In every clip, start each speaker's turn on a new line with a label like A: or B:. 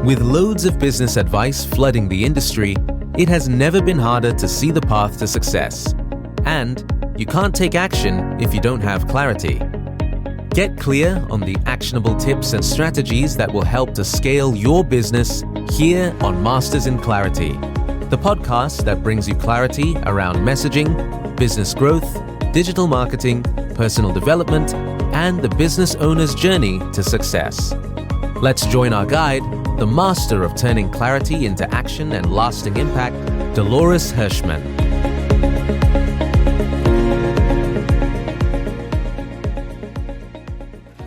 A: With loads of business advice flooding the industry, it has never been harder to see the path to success. And you can't take action if you don't have clarity. Get clear on the actionable tips and strategies that will help to scale your business here on Masters in Clarity, the podcast that brings you clarity around messaging, business growth, digital marketing, personal development, and the business owner's journey to success. Let's join our guide, the master of turning clarity into action and lasting impact, Dolores Hirschmann.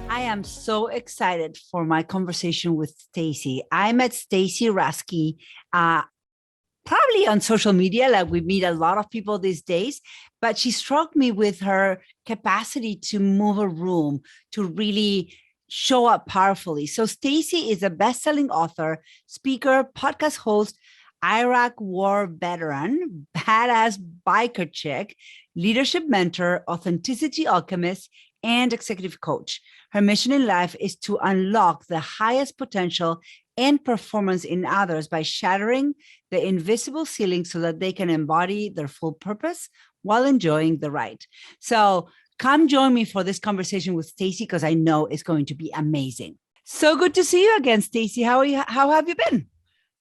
B: I am so excited for my conversation with Stacy. I met Stacy Raske probably on social media, like we meet a lot of people these days, but she struck me with her capacity to move a room, to really show up powerfully. So Stacy is a best-selling author, speaker, podcast host, Iraq war veteran, badass biker chick, leadership mentor, authenticity alchemist, and executive coach. Her mission in life is to unlock the highest potential and performance in others by shattering the invisible ceiling so that they can embody their full purpose while enjoying the ride. So come join me for this conversation with Stacy, because I know it's going to be amazing. So good to see you again, Stacy. How are you? How have you been?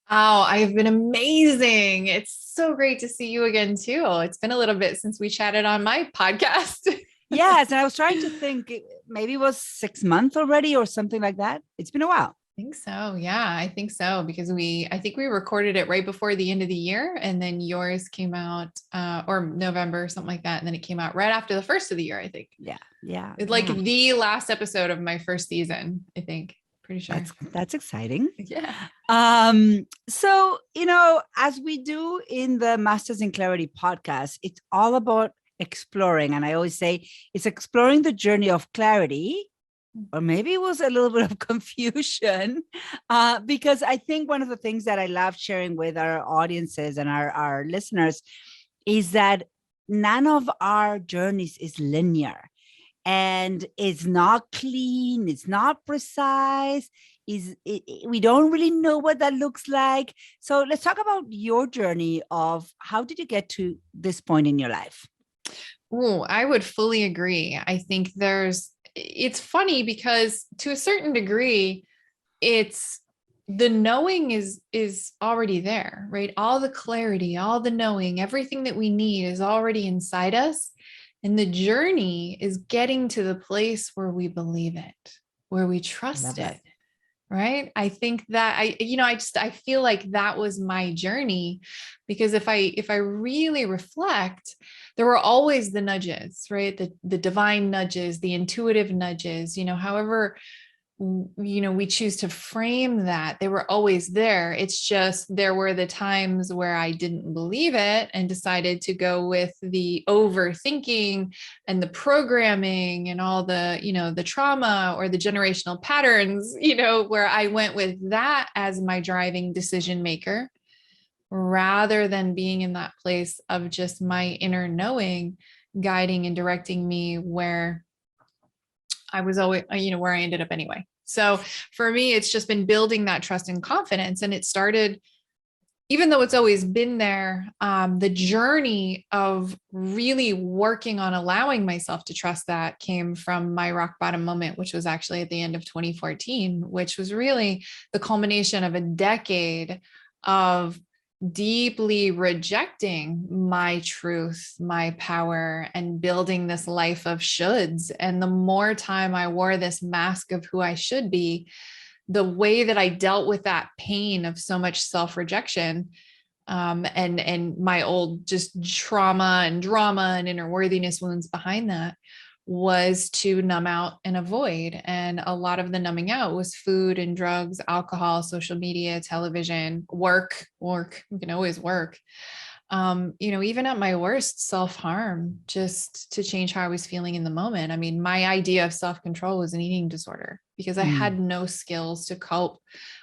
C: Oh, I have been amazing. It's so great to see you again too. It's been a little bit since we chatted on my podcast.
B: Yes, and I was trying to think, maybe it was 6 months already or something like that. It's been a while.
C: I think so. Yeah, I think so. Because I think we recorded it right before the end of the year, and then yours came out, or November, something like that. And then it came out right after the first of the year, I think.
B: Yeah.
C: It's like the last episode of my first season, I think. Pretty sure.
B: That's exciting.
C: Yeah.
B: So, as we do in the Masters in Clarity podcast, it's all about exploring. And I always say it's exploring the journey of clarity, or maybe it was a little bit of confusion, because I think one of the things that I love sharing with our audiences and our listeners is that none of our journeys is linear, and it's not clean, it's not precise, we don't really know what that looks like. So let's talk about your journey of how did you get to this point in your life?
C: Oh, I would fully agree. I think it's funny because to a certain degree, it's the knowing is already there, right? All the clarity, all the knowing, everything that we need is already inside us. And the journey is getting to the place where we believe it, where we trust it. Right. I think that I feel like that was my journey, because if I really reflect, there were always the nudges, right? The divine nudges, the intuitive nudges, however, we choose to frame that. They were always there. It's just, there were the times where I didn't believe it and decided to go with the overthinking and the programming and all the, the trauma or the generational patterns, where I went with that as my driving decision maker, rather than being in that place of just my inner knowing, guiding and directing me where I was always, where I ended up anyway. So for me, it's just been building that trust and confidence. And it started, even though it's always been there, the journey of really working on allowing myself to trust that came from my rock bottom moment, which was actually at the end of 2014, which was really the culmination of a decade of deeply rejecting my truth, my power, and building this life of shoulds. And the more time I wore this mask of who I should be, the way that I dealt with that pain of so much self-rejection, and my old just trauma and drama and inner worthiness wounds behind that, was to numb out and avoid. And a lot of the numbing out was food and drugs, alcohol, social media, television, work. You can always work. Even at my worst, self-harm, just to change how I was feeling in the moment. I mean, my idea of self-control was an eating disorder because I had no skills to cope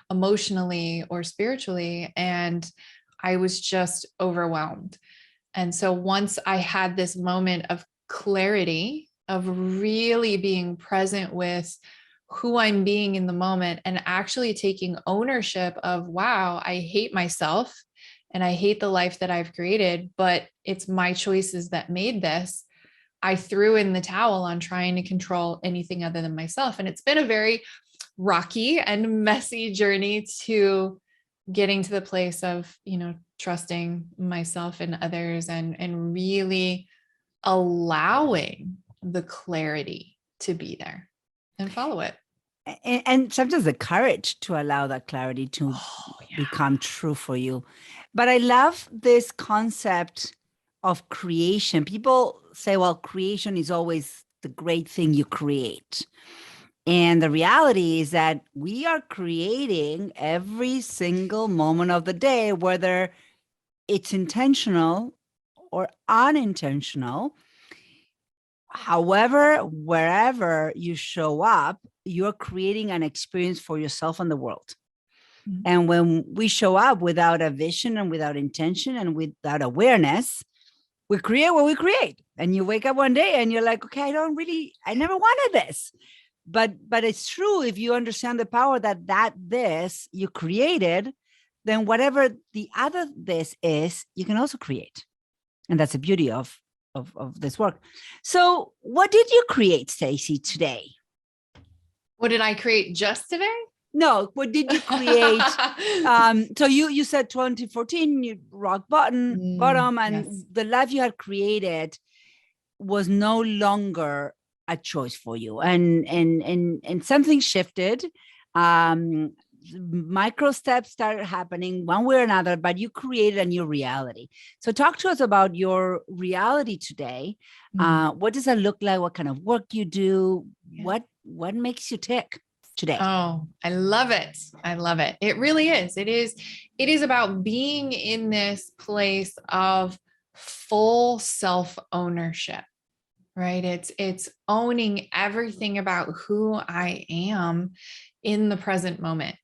C: emotionally or spiritually. And I was just overwhelmed. And so once I had this moment of clarity, of really being present with who I'm being in the moment and actually taking ownership of, wow, I hate myself and I hate the life that I've created, but it's my choices that made this. I threw in the towel on trying to control anything other than myself. And it's been a very rocky and messy journey to getting to the place of, trusting myself and others and really allowing the clarity to be there and follow it.
B: And sometimes the courage to allow that clarity to become true for you. But I love this concept of creation. People say, well, creation is always the great thing you create. And the reality is that we are creating every single moment of the day, whether it's intentional or unintentional. However, wherever you show up, you're creating an experience for yourself and the world. Mm-hmm. And when we show up without a vision and without intention and without awareness, we create what we create. And you wake up one day and you're like, okay, I never wanted this. But it's true, if you understand the power this you created, then whatever the other this is, you can also create. And that's the beauty of this work. So what did you create, Stacy, today?
C: What did I create just today?
B: No, what did you create? So you said 2014, you rock bottom, and yes, the life you had created was no longer a choice for you, and something shifted. Micro steps started happening one way or another, but you created a new reality. So talk to us about your reality today. Mm-hmm. What does that look like? What kind of work you do? Yeah. What makes you tick today?
C: Oh, I love it. I love it. It really is. It is about being in this place of full self-ownership, right? It's owning everything about who I am in the present moment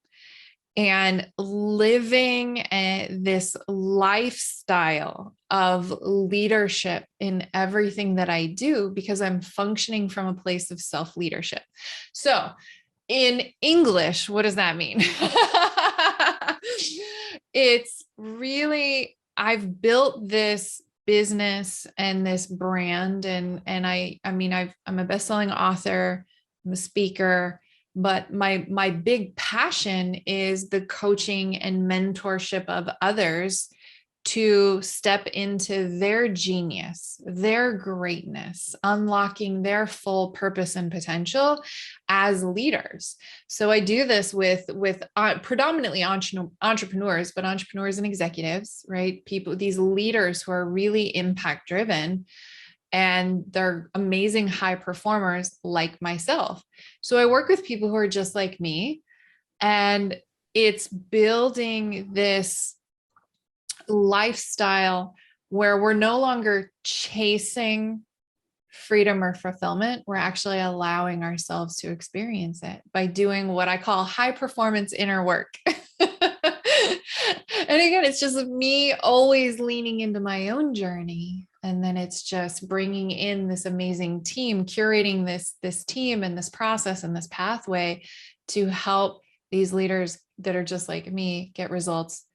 C: and living this lifestyle of leadership in everything that I do, because I'm functioning from a place of self-leadership. So in English, what does that mean? It's really, I've built this business and this brand, and I'm a bestselling author, I'm a speaker, but my big passion is the coaching and mentorship of others to step into their genius, their greatness, unlocking their full purpose and potential as leaders. So I do this with predominantly entrepreneurs, but entrepreneurs and executives, right? People, these leaders who are really impact driven, and they're amazing high performers like myself. So I work with people who are just like me, and it's building this lifestyle where we're no longer chasing freedom or fulfillment. We're actually allowing ourselves to experience it by doing what I call high performance inner work. And again, it's just me always leaning into my own journey. And then it's just bringing in this amazing team, curating this team and this process and this pathway to help these leaders that are just like me get results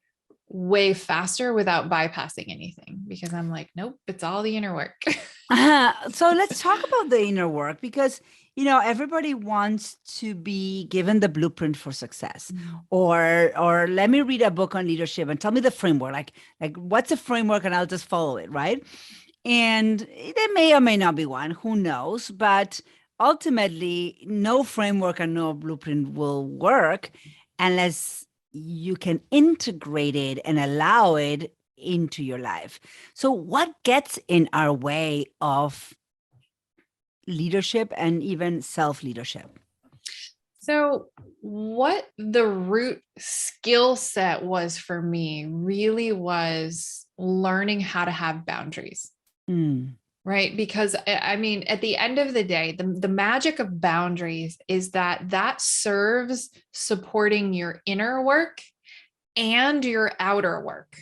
C: way faster without bypassing anything, because I'm like, nope, it's all the inner work.
B: So let's talk about the inner work, because everybody wants to be given the blueprint for success, or let me read a book on leadership and tell me the framework, like what's the framework, and I'll just follow it, right? And there may or may not be one, who knows, but ultimately no framework and no blueprint will work unless you can integrate it and allow it into your life. So what gets in our way of leadership and even self-leadership?
C: So what the root skill set was for me really was learning how to have boundaries. Right? Because I mean, at the end of the day, the magic of boundaries is that serves supporting your inner work and your outer work.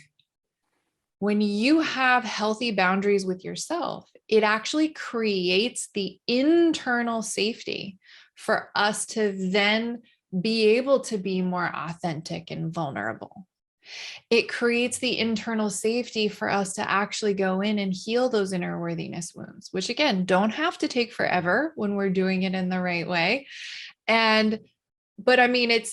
C: When you have healthy boundaries with yourself, it actually creates the internal safety for us to then be able to be more authentic and vulnerable. It creates the internal safety for us to actually go in and heal those inner worthiness wounds, which again, don't have to take forever when we're doing it in the right way. But I mean, I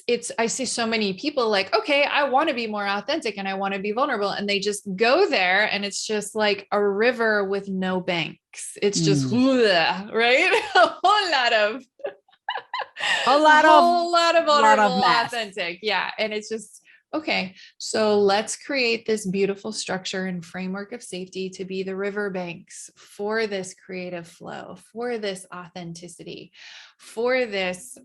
C: see so many people like, okay, I want to be more authentic and I want to be vulnerable. And they just go there and it's just like a river with no banks. It's just, right? A whole lot of vulnerable, authentic. Yeah. And it's just, okay, so let's create this beautiful structure and framework of safety to be the river banks for this creative flow, for this authenticity, for this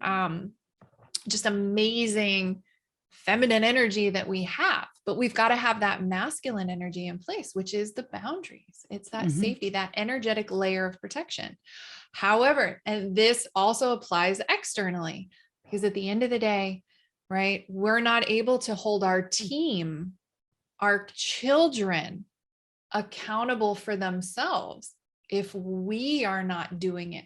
C: just amazing feminine energy that we have. But we've got to have that masculine energy in place, which is the boundaries. It's that safety, that energetic layer of protection. However, and this also applies externally, because at the end of the day, right, we're not able to hold our team, our children accountable for themselves if we are not doing it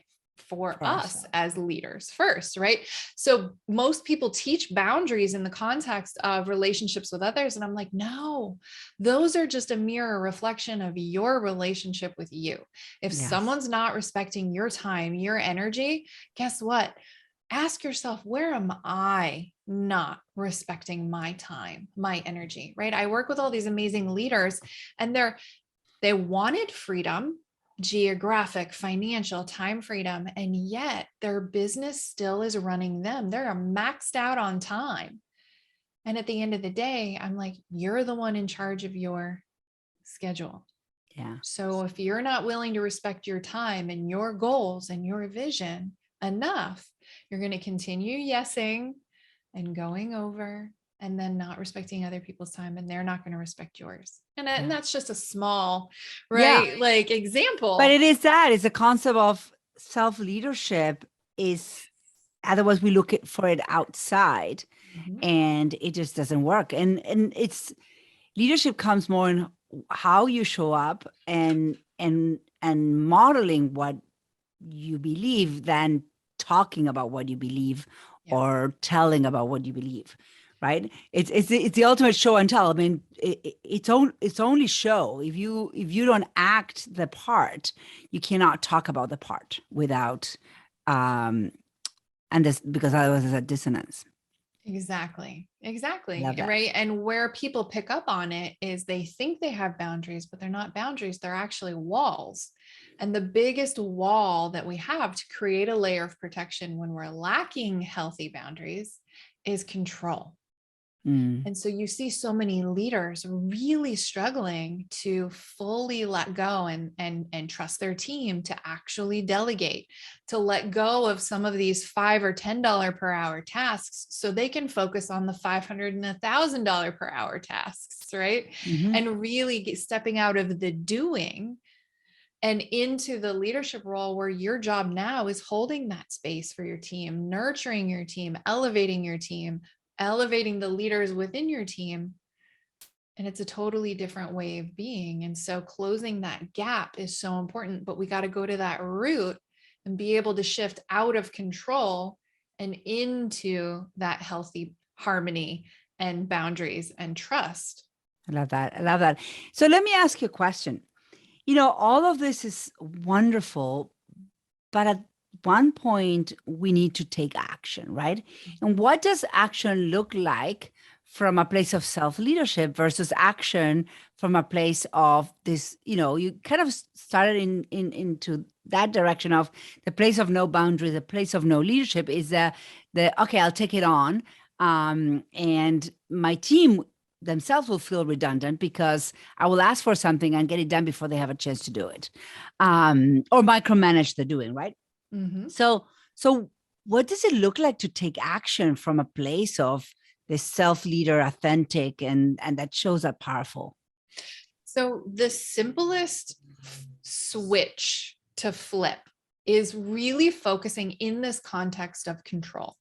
C: for us as leaders first, right? So most people teach boundaries in the context of relationships with others. And I'm like, no, those are just a mirror reflection of your relationship with you. If someone's not respecting your time, your energy, guess what? Ask yourself, where am I not respecting my time, my energy, right? I work with all these amazing leaders and they wanted freedom, geographic, financial, time freedom, and yet their business still is running them. They're maxed out on time. And at the end of the day, I'm like, you're the one in charge of your schedule.
B: Yeah.
C: So if you're not willing to respect your time and your goals and your vision enough, you're going to continue yesing and going over and then not respecting other people's time, and they're not going to respect yours. And that's just a small, right? Like example.
B: But it's a concept of self-leadership is, otherwise we look for it outside and it just doesn't work. And it's leadership comes more in how you show up and modeling what you believe than talking about what you believe or telling about what you believe, right? It's the ultimate show and tell. I mean, it's only show. If you don't act the part, you cannot talk about the part without and this, because otherwise there's a dissonance.
C: Exactly. Right. And where people pick up on it is they think they have boundaries, but they're not boundaries. They're actually walls. And the biggest wall that we have to create a layer of protection when we're lacking healthy boundaries is control. And so you see so many leaders really struggling to fully let go and trust their team to actually delegate, to let go of some of these $5 or $10 per hour tasks so they can focus on the $500 and $1,000 per hour tasks, right? And really stepping out of the doing and into the leadership role where your job now is holding that space for your team, nurturing your team, elevating your team, elevating the leaders within your team. And it's a totally different way of being. And so closing that gap is so important, but we got to go to that root and be able to shift out of control and into that healthy harmony and boundaries and trust.
B: I love that. So let me ask you a question. All of this is wonderful, but at one point we need to take action, right? And what does action look like from a place of self-leadership versus action from a place of this, you kind of started into that direction of the place of no boundary, the place of no leadership is the okay, I'll take it on. And my team themselves will feel redundant because I will ask for something and get it done before they have a chance to do it, or micromanage the doing, right? So what does it look like to take action from a place of this self-leader, authentic, and that shows up powerful?
C: So the simplest switch to flip is really focusing in this context of control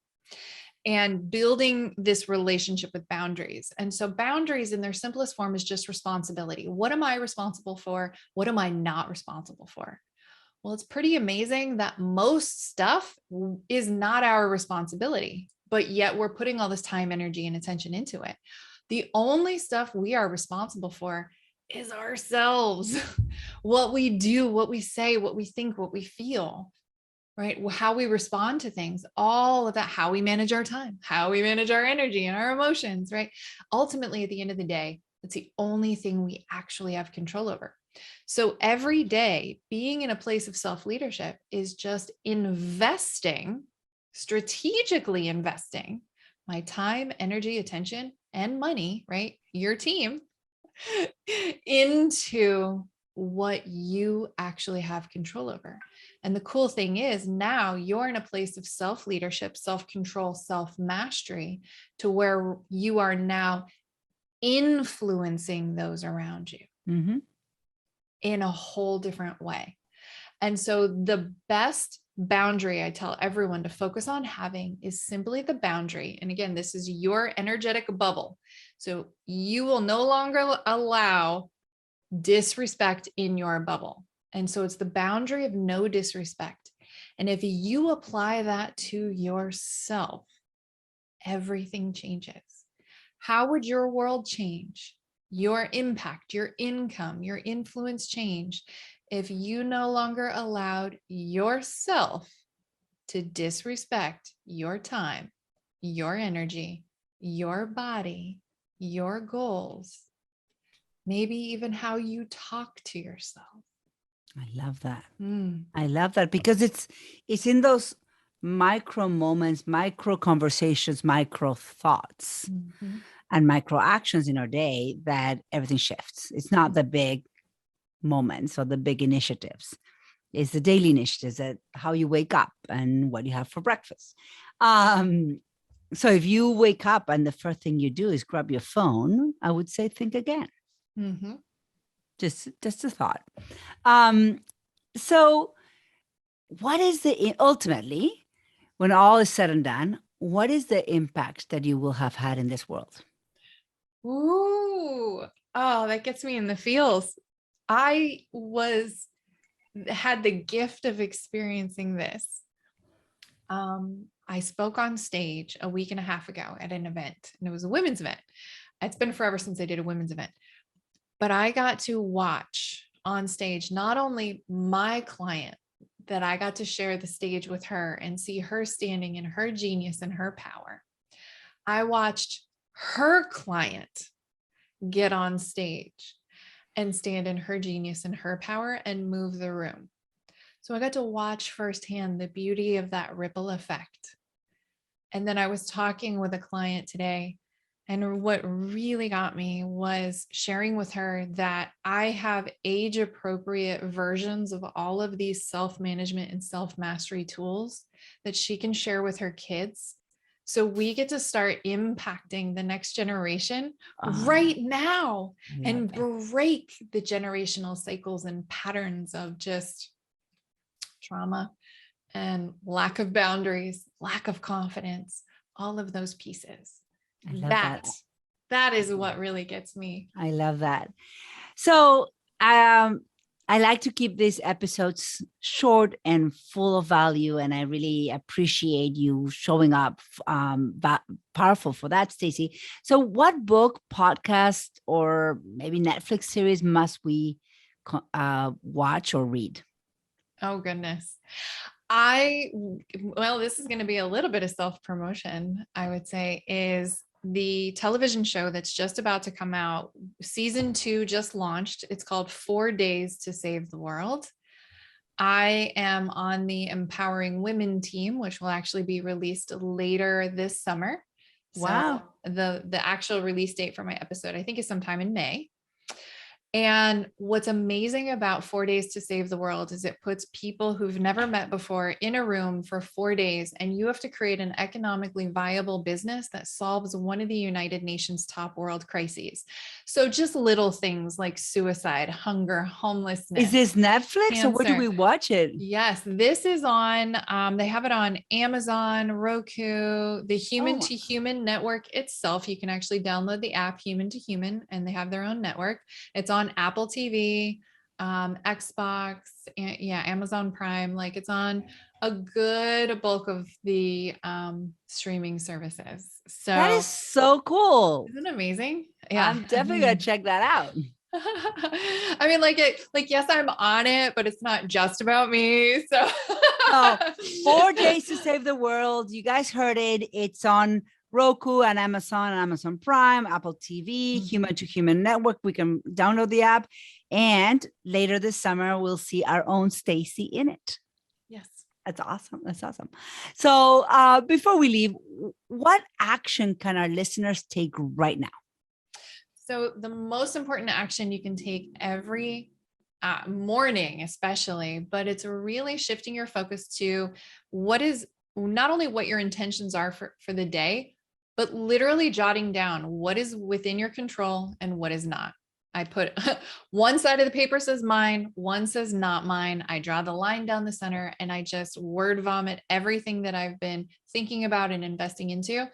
C: and building this relationship with boundaries. And so boundaries in their simplest form is just responsibility. What am I responsible for? What am I not responsible for? Well, it's pretty amazing that most stuff is not our responsibility, but yet we're putting all this time, energy, and attention into it. The only stuff we are responsible for is ourselves. What we do, what we say, what we think, what we feel, right? How we respond to things, all of that, how we manage our time, how we manage our energy and our emotions, right? Ultimately, at the end of the day, it's the only thing we actually have control over. So every day being in a place of self-leadership is just investing, strategically investing my time, energy, attention, and money, right? Your team into what you actually have control over. And the cool thing is now you're in a place of self-leadership, self-control, self-mastery to where you are now influencing those around you in a whole different way. And so the best boundary I tell everyone to focus on having is simply the boundary. And again, this is your energetic bubble. So you will no longer allow disrespect in your bubble. And so it's the boundary of no disrespect. And if you apply that to yourself, everything changes. How would your world change? Your impact, your income, your influence change if you no longer allowed yourself to disrespect your time, your energy, your body, your goals, maybe even how you talk to yourself.
B: I love that. I love that because it's in those micro moments, micro conversations, micro thoughts, and micro actions in our day that everything shifts. It's not the big moments or the big initiatives. It's the daily initiatives, that how you wake up and what you have for breakfast. So if you wake up and the first thing you do is grab your phone, I would say think again. Just a thought. So what is ultimately, when all is said and done, what is the impact that you will have had in this world?
C: Ooh, oh, that gets me in the feels. I had the gift of experiencing this. I spoke on stage a week and a half ago at an event, and it was a women's event. It's been forever since I did a women's event, but I got to watch on stage, not only my client, that I got to share the stage with her and see her standing in her genius and her power. I watched her client get on stage and stand in her genius and her power and move the room. So I got to watch firsthand the beauty of that ripple effect. And then I was talking with a client today, and what really got me was sharing with her that I have age-appropriate versions of all of these self-management and self-mastery tools that she can share with her kids. So we get to start impacting the next generation right now and break the generational cycles and patterns of just trauma and lack of boundaries, lack of confidence, all of those pieces. That is what really gets me.
B: I love that. So I like to keep these episodes short and full of value, and I really appreciate you showing up powerful for that, Stacy. So what book, podcast, or maybe Netflix series must we watch or read?
C: Oh, goodness. Well, this is going to be a little bit of self-promotion, I would say, is the television show that's just about to come out. Season 2 just launched. It's called 4 Days to Save the World. I am on the Empowering Women team, which will actually be released later this summer.
B: Wow.
C: So the actual release date for my episode, I think, is sometime in May. And what's amazing about 4 Days to Save the World is it puts people who've never met before in a room for 4 days, and you have to create an economically viable business that solves one of the United Nations top world crises. So just little things like suicide, hunger, homelessness.
B: Is this Netflix,
C: cancer.
B: or where do we watch it?
C: Yes, this is on, they have it on Amazon, Roku, the Human to Human network itself. You can actually download the app Human to Human, and they have their own network. It's on Apple TV, Xbox, and Amazon Prime. Like it's on a good bulk of the streaming services. So
B: That is so cool.
C: Isn't it amazing? Yeah.
B: I'm definitely gonna check that out.
C: I mean, yes, I'm on it, but it's not just about me. So
B: 4 days to save the world. You guys heard it. It's on Roku and Amazon Prime, Apple TV, Human to Human Network. We can download the app. And later this summer, we'll see our own Stacy in it.
C: Yes.
B: That's awesome. That's awesome. So before we leave, what action can our listeners take right now?
C: So the most important action you can take every morning, especially, but it's really shifting your focus to what is not only what your intentions are for the day, but literally jotting down what is within your control and what is not. I put one side of the paper says mine, one says not mine. I draw the line down the center and I just word vomit everything that I've been thinking about and investing into.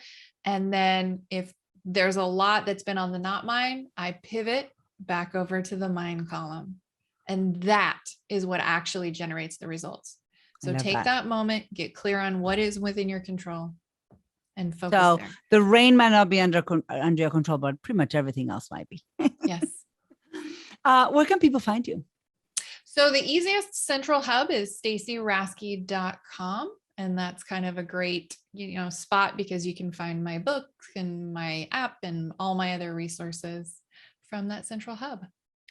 C: And then if there's a lot that's been on the not mine, I pivot back over to the mine column. And that is what actually generates the results. So take that moment, get clear on what is within your control and focus there.
B: The rain might not be under your control, but pretty much everything else might be.
C: Yes.
B: Where can people find you?
C: So the easiest central hub is stacyraske.com. And that's kind of a great, spot because you can find my book and my app and all my other resources from that central hub.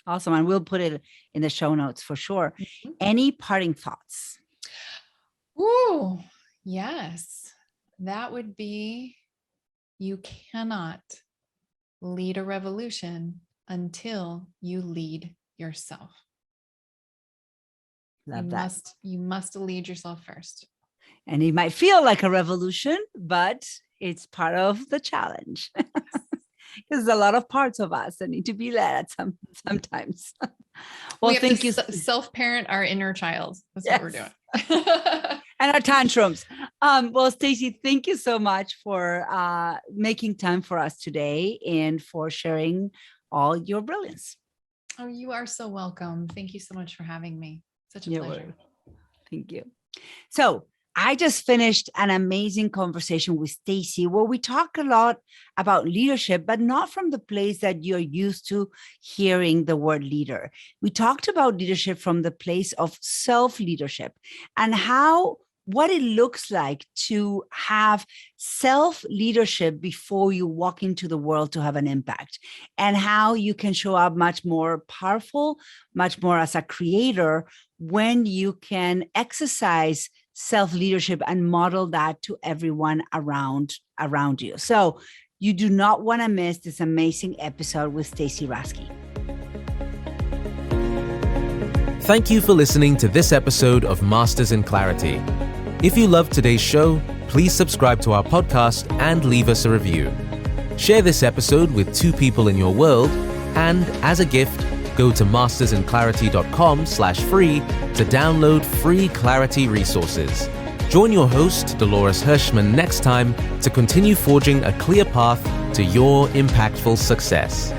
B: Awesome. And we'll put it in the show notes for sure. Mm-hmm. Any parting thoughts?
C: Ooh, yes. That would be, you cannot lead a revolution until you lead yourself.
B: Love that.
C: You must lead yourself first.
B: And it might feel like a revolution, but it's part of the challenge. There's a lot of parts of us that need to be led sometimes. Well, thank you.
C: Self-parent our inner child. That's what we're doing.
B: And our tantrums. Well, Stacy, thank you so much for making time for us today and for sharing all your brilliance.
C: Oh, you are so welcome. Thank you so much for having me. Such a pleasure.
B: Thank you. So I just finished an amazing conversation with Stacy where we talk a lot about leadership, but not from the place that you're used to hearing the word leader. We talked about leadership from the place of self-leadership and what it looks like to have self-leadership before you walk into the world to have an impact, and how you can show up much more powerful, much more as a creator when you can exercise self-leadership and model that to everyone around you. So you do not want to miss this amazing episode with Stacy Raske.
A: Thank you for listening to this episode of Masters in Clarity. If you loved today's show, please subscribe to our podcast and leave us a review. Share this episode with 2 people in your world, and as a gift, go to mastersinclarity.com/free to download free clarity resources. Join your host, Dolores Hirschmann, next time to continue forging a clear path to your impactful success.